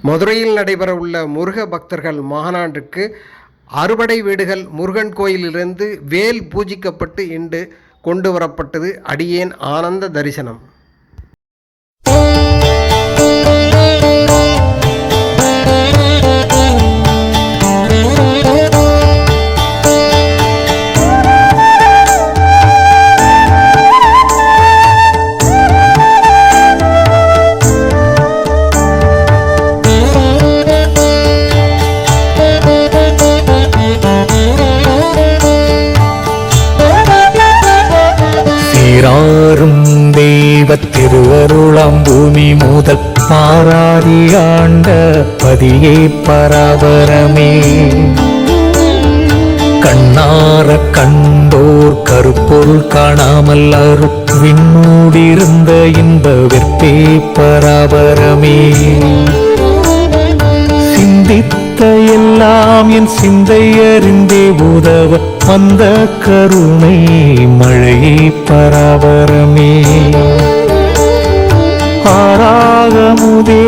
மதுரையில் நடைபெறவுள்ள முருக பக்தர்கள் மாநாட்டுக்கு அறுபடை வீடுகள் முருகன் கோயிலிலிருந்து வேல் பூஜிக்கப்பட்டு இன்று கொண்டு வரப்பட்டது. அடியேன் ஆனந்த தரிசனம். சீராரும் தெய்வத் திருவருளாம் பூமி முதல் மாறாதி ஆண்ட பதியே பராபரமே. கண்ணார கண்டோர் கருப்பொருள் காணாமல் அருள் விண்ணூடிருந்த இன்ப வெற்பே பராபரமே. சிந்தித்த எல்லாம் என் சிந்தை அறிந்தே உதவ வந்த கருணை மழையே பராபரமே. ஆராகமுதே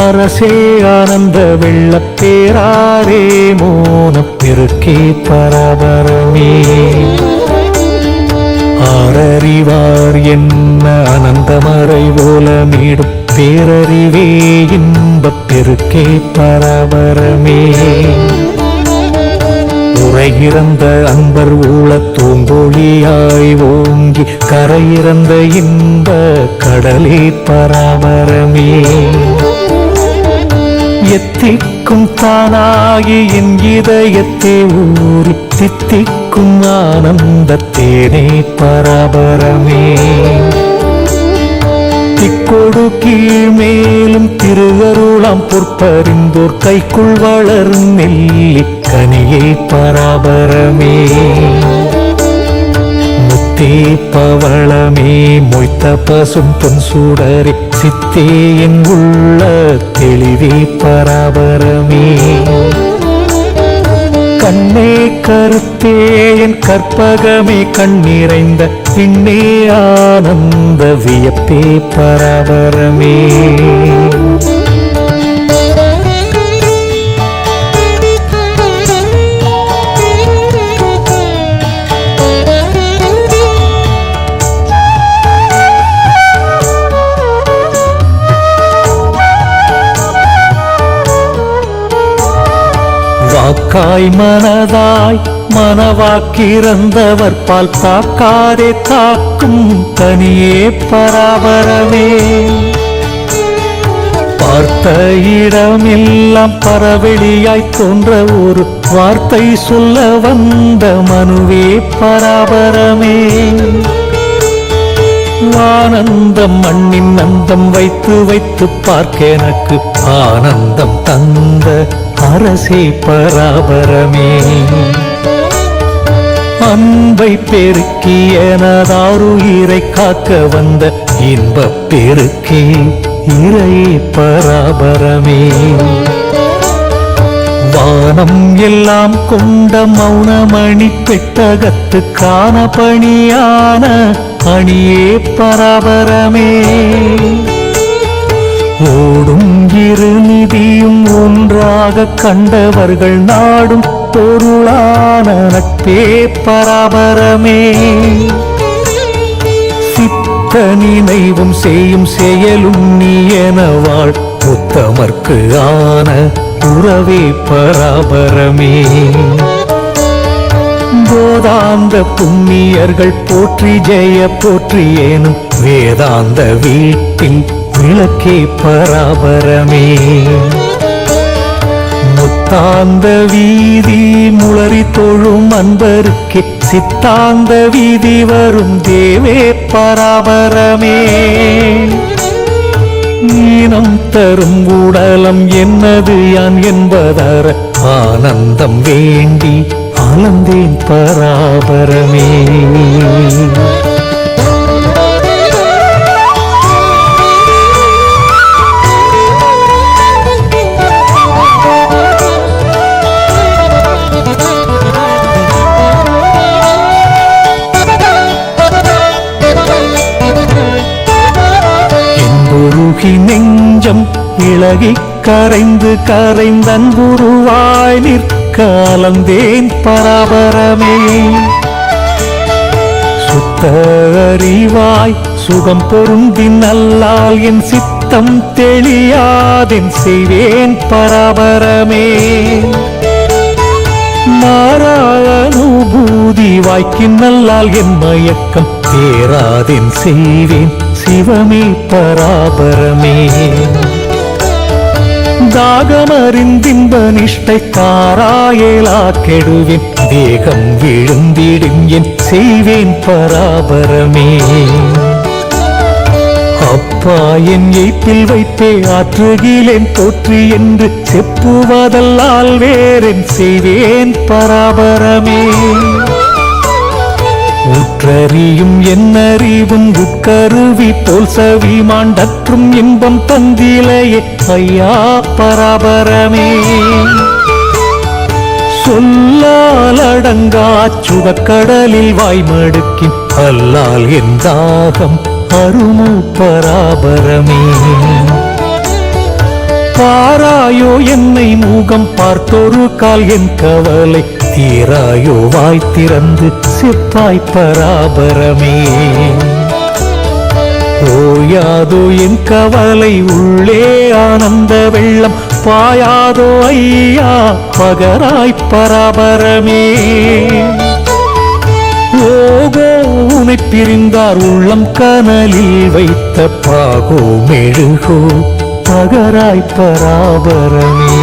அரசே ஆனந்த வெள்ளப்பேராரே மோனப் பெருக்கே பராபரமே. ஆரறிவார் என்ன அனந்தமறை போல மீடும் பேரறிவே இன்பப் பெருக்கே பராபரமே. உரையிறந்த அன்பர் ஊழ தூங்கொழியாய் ஓங்கி கரையிறந்த இன்ப கடலே பராபரமே. எத்திக்கும் தானாகி என் இதயத்தே ஊறி தித்திக்கும் ஆனந்தத்தேனே பராபரமே. திக்கொடு கீழ் மேலும் திருவருளாம் பொற்பறிந்தோர் கைக்குள் வளரும் நெல்லி கனியே பராபரமே. முத்தே பவளமே மொய்த்த பசும் பொன் சூடரே சித்தே எங்குள்ள தெளிவே பராபரமே. கண்ணே கருத்தே என் கற்பகமே கண்ணிறைந்த பின்னே ஆனந்த வியப்பே பராபரமே. வாக்காய் மனதாய் மனவாக்கிறந்தவர் பால் தாக்காதே தாக்கும் தனியே பராபரமே. பார்த்த இடமெல்லாம் பரவெளியாய் தோன்ற ஒரு வார்த்தை சொல்ல வந்த மனுவே பராபரமே. ஆனந்தம் மண்ணின் அந்தம் வைத்து வைத்து பார்க்க எனக்கு ஆனந்தம் தந்த அரசே பராபரமே. அன்பை பெருக்கி எனதாருயிரை காக்க வந்த இன்பப் பெருக்கே இறையே பராபரமே. வானம் எல்லாம் கொண்ட மௌனமணி பெட்டகத்து காண பணியான அணியே பராபரமே. ஓடும் இரு நிதியும் ஒன்றாக கண்டவர்கள் நாடும் பொருளான நட்பே பராபரமே. சித்த நினைவும் செய்யும் செயலும் நீ எனவாள் உத்தமர்க்கு ஆன உறவே பராபரமே. போதாந்த புண்ணியர்கள் போற்றி ஜெய போற்றி ஏனும் வேதாந்த வீட்டில் விளக்கே பராபரமே. முத்தாந்த வீதி முளறி தொழும் அன்பருக்கு சித்தாந்த வீதி வரும் தேவே பராபரமே. ஈனம் தரும் உடலம் என்னது யான் என்பதற ஆனந்தம் வேண்டி ஆனந்தேன் பராபரமே. இளகி கரைந்து கரைந்தன்புருவாய் நிற்க அலந்தேன் பராபரமே. சுத்த அறிவாய் சுகம் பொருந்தி நல்லால் என் சித்தம் தெளியாதென் செய்வேன் பராபரமே. மாறா அனுபூதி வாய்க்கின் நல்லால் என் மயக்கம் தேராதென் செய்வேன் சிவமே பராபரமே. தாகமறிந்தின்ப நிஷ்டை தாராயலா கெடுவேன் தேகம் விழுந்திடும் என் செய்வேன் பராபரமே. அப்பா என் எய்ப்பில் வைத்தே ஆற்றுகிலேன் போற்றி என்று செப்புவதல்லால் வேறென் செய்வேன் பராபரமே. உற்றறியும் என்னறிவும் உட்கருவி போல் சவி மாண்டற்றும் இன்பம் தந்திலையே ஐயா பராபரமே. சொல்லால் அடங்கா சுடக்கடலில் வாய்மடுக்கின் அல்லால் என் தாகம் அருமு பராபரமே. பாராயோ என்னை மூகம் பார்த்தொரு கால் என் கவலை தீராயோ வாய் திறந்து செப்பாய் பராபரமே. ஓயாதோ என் கவலை உள்ளே ஆனந்த வெள்ளம் பாயாதோ ஐயா பகராய் பராபரமே. ஓகோ உனை பிரிந்தார் உள்ளம் கனலில் வைத்த பாகோ மெழுகோ பகராய் பராபரமே.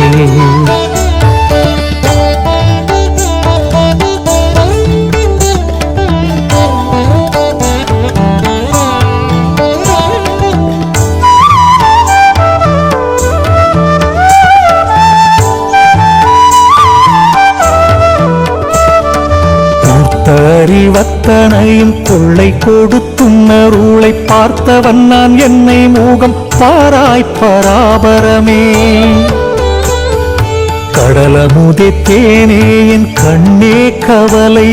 அறிவத்தனையும் கொள்ளை கொடுத்துன்னருளை பார்த்தவன் நான் என்னை மூகம் பாராய் பராபரமே. கடலமுதே தேனே என் கண்ணே கவலை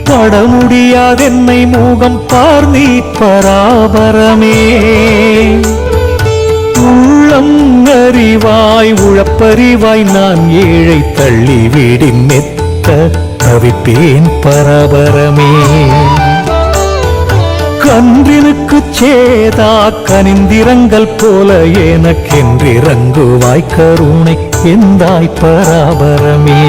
பட முடியாதென்னை மூகம் பார் நீ பராபரமே. உள்ளம் அறிவாய் உழப்பறிவாய் நான் ஏழை தள்ளிவிடின் மெத்த தவிப்பேன் பராபரமே. கன்றினுக்கு சேதா கனிந்திரங்கள் போல எனக்கென்றிறங்குவாய் கருணை எந்தாய் பராபரமே.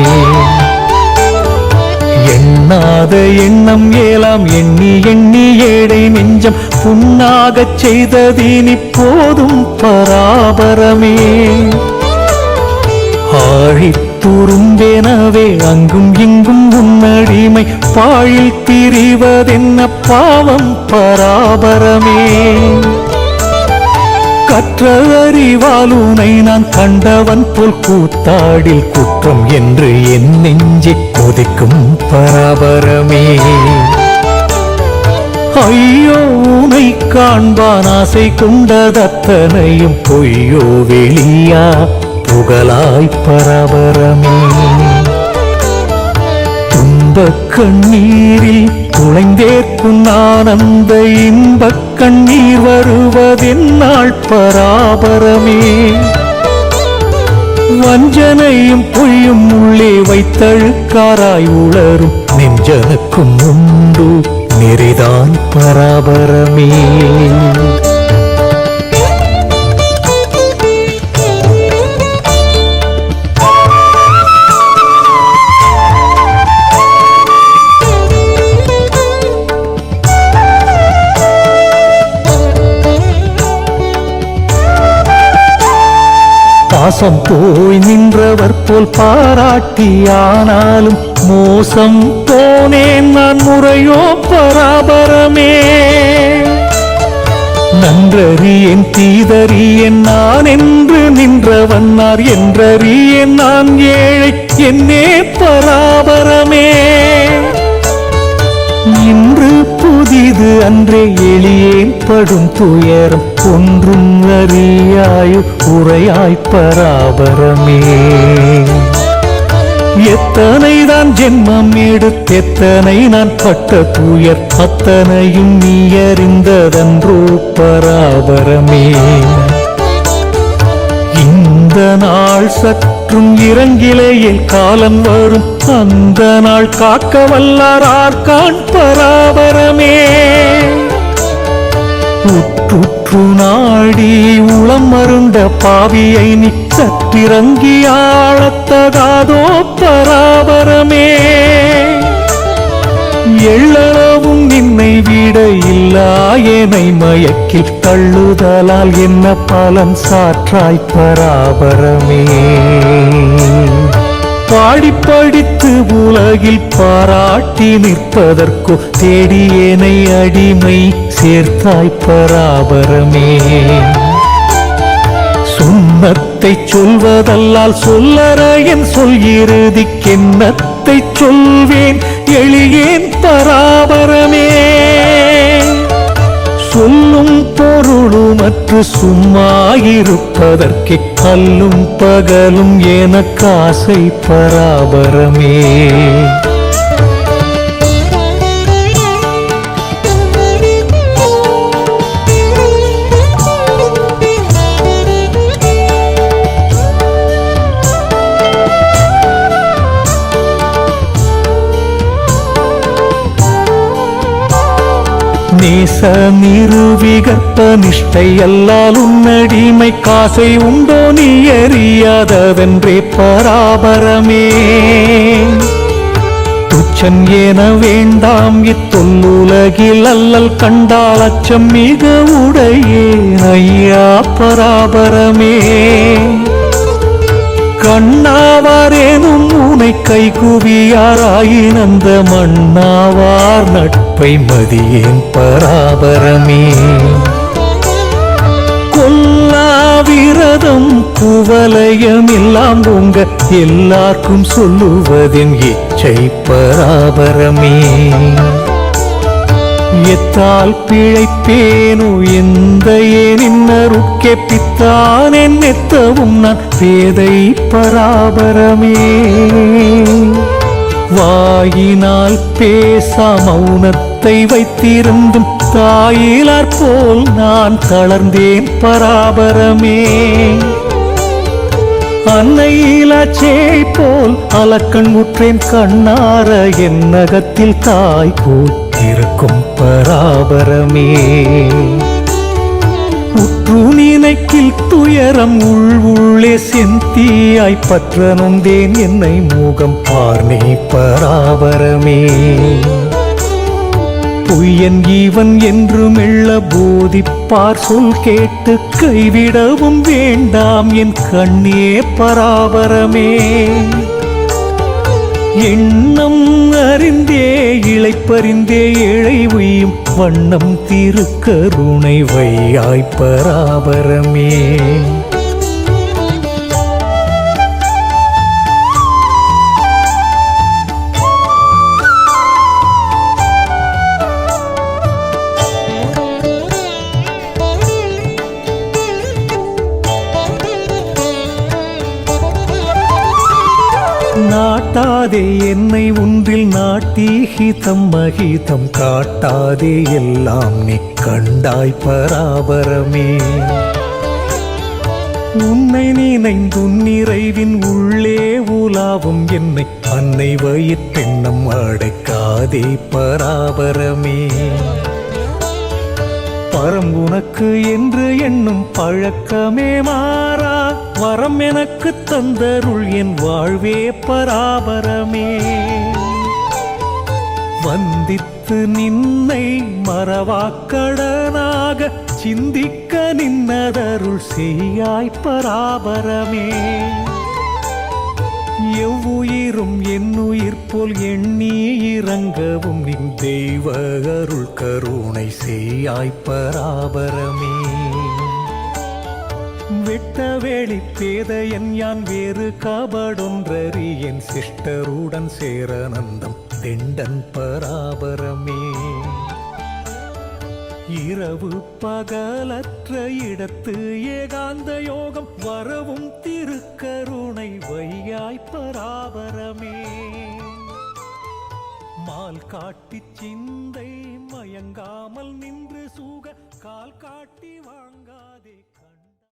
எண்ணாத எண்ணம் ஏலாம் எண்ணி எண்ணி ஏழை நெஞ்சம் புண்ணாகச் செய்ததீனி போதும் பராபரமே. ஆழித் துரும்பெனவே அங்கும் இங்கும் உன்னடிமை பாழில் திரிவதென்ன பாவம் பராபரமே. கற்ற அறிவாலுனை நான் கண்டவன் போல் கூத்தாடில் குற்றம் என்று என் நெஞ்சை கொதிக்கும் பராபரமே. ஐயோ உனை காண்பான் ஆசை கொண்டதத்தனையும் பொய்யோ வெளியா புகழாய் பராபரமே. துன்பக் கண்ணீரில் துளைந்தேற்கும் ஆனந்த இன்பக் கண்ணீர் வருவதென்னாள் பராபரமே. வஞ்சனையும் பொய்யும் உள்ளே வைத்தழுக்காராய் உளரும் நெஞ்சனுக்கும் உண்டு நெறிதான் பராபரமே. பாசம் போய் நின்றவர் போல் பாராட்டியானாலும் மோசம் போனேன் நான் முறையோ பராபரமே. நன்றறியேன் தீதறியேன் நான் என்று நின்றவன்னார் என்றறியேன் நான் ஏழை என்னே பராபரமே. இன்று புதிது அன்றே எளியேன் படும் துயரம் ஒன்றும் அறியாயு உரையாய் பராபரமே. எத்தனைதான் ஜென்மம் எடுத்தெத்தனை நான் பட்ட துயர் அத்தனையும் நீ அறிந்ததன்றோ பராபரமே. இந்த நாள் சற்றும் இறங்கிலேயில் காலம் வரும் அந்த நாள் காக்க வல்லார் காண் பராபரமே உற்றுற்று நாடி உளம் மருண்ட பாவியை நீ சற்றிறங்கி ஆளத்தகாதோ பராபரமே எள்ளளவும் நின்னை விட இல்லாயனை மயக்கில் தள்ளுதலால் என்ன பலன் சாற்றாய் பராபரமே பாடி படித்து உலகில் பாராட்டி நிற்பதற்கோ தேடியேனை அடிமை சேர்த்தாய் பராபரமே சுண்ணத்தை சொல்வதல்லால் சொல்லற என் சொல் இறுதிக்கென்னத்தை சொல்வேன் எளியேன் பராபரமே சொல்லும் பொருளுமற்று சும்மா இருப்பதற்கே கல்லும் பகலும் எனக்காசை பராபரமே நேச நிறுவிகற்ப நிஷ்டை அல்லால் உன்னடிமை காசை உண்டோ நீ அறியாதவென்றே பராபரமே துச்சன் என வேண்டாம் இத்தொல்லுலகில் அல்லல் கண்டால் அச்சம் மிக உடையேன் ஐயா பராபரமே கண்ணாவாரேனும் உனை கைகுவியாராயின் அந்த மண்ணாவார் நட்பை மதியேன் பராபரமே கொல்லாவிரதம் குவலயம் எல்லாம் உங்க எல்லாருக்கும் சொல்லுவதின் இச்சை பராபரமே எத்தால் பிழைப்பேனோ எந்த ஏனின்னருக்கே பித்தான் என்னெத்தவும் நான் பேதை பராபரமே வாயினால் பேசா மௌனத்தை வைத்திருந்தும் தாயிலார் போல் நான் தளர்ந்தேன் பராபரமே அன்னையிலாச்சே போல் அலக்கண் முற்றேன் கண்ணார என் நகத்தில் தாய் கூத்திருக்கும் பராபரமே உற்று நினைக்கில் துயரம் உள்ளே செந்தியாய் பற்ற நொந்தேன் என்னை மூகம் பார்னே பராபரமே பொய்யன் இவன் என்று மெல்ல போதிப்பார் சொல் கேட்டு கைவிடவும் வேண்டாம் என் கண்ணே பராபரமே எண்ணம் அறிந்தே இளைப்பறிந்தே ஏழை உயும் வண்ணம் திருக்கருணை வையாய் பராபரமே நாட்டாதே என்னை ஒன்றில் நாட்டி ஹிதம் மகிதம் காட்டாதே எல்லாம் நீ கண்டாய் பராபரமே உன்னை நினைந்துன் நிறைவின் உள்ளே உலாவும் என்னை அன்னை வயிற்றெண்ணம் அடைக்காதே பராபரமே பரம் உனக்கு என்று எண்ணும் பழக்கமே மாறா வரம் எனக்கு தந்தருள் என் வாழ்வே பராபரமே வந்தித்து நின்னை மறவாக்கடனாக சிந்திக்க நின்னதருள் செய்யாய் பராபரமே எவ்வுயிரும் என்னுயிர் போல் எண்ணி இறங்கவும் நின் தெய்வ அருள் கருணை செய்யாய் பராபரமே வெட்ட வேளி பேதையன் யான் வேறு கபடொன்றறியன் சிஷ்டருடன் சேரநந்தம் தெண்டன் பராபரமே இரவு பகலற்ற இடத்து ஏகாந்த யோகம் வரவும் திருக்கருணை வையாய் பராபரமே மால் காட்டி சிந்தை மயங்காமல் நின்று சூக கால் காட்டி வாங்காதே